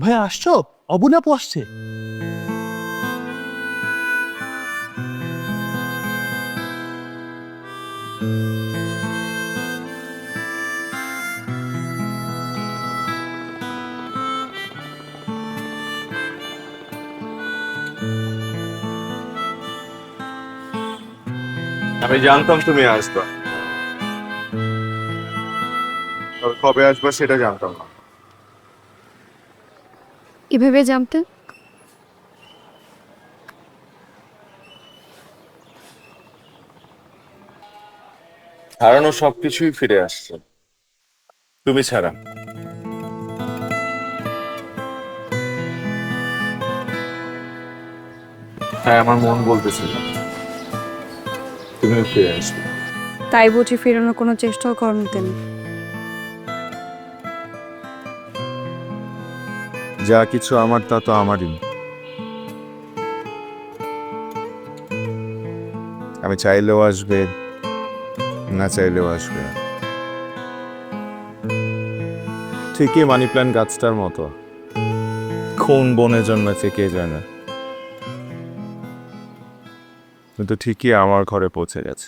ভাইয়া আসছো? অবনী আপু আসছে। আমি জানতাম তুমি আসবা, তবে কবে আসবা সেটা জানতাম না। এভাবে জানতে হারানো সবকিছুই ফিরে আসছে, তুমি ছাড়া। হ্যাঁ, আমার মন বলতেছিল তুমিও ফিরে আসবে। তাই বুঝি ফেরানোর কোনো চেষ্টাও করেন কেন? যা কিছু আমার তা তো আমারই। আমি চাইলেও আসবে, না চাইলেও আসবে। ঠিকই মানি প্ল্যান্ট গাছটার মতো, কোন বনে জন্মেছে কে জানে, কিন্তু ঠিকই আমার ঘরে পৌঁছে গেছে।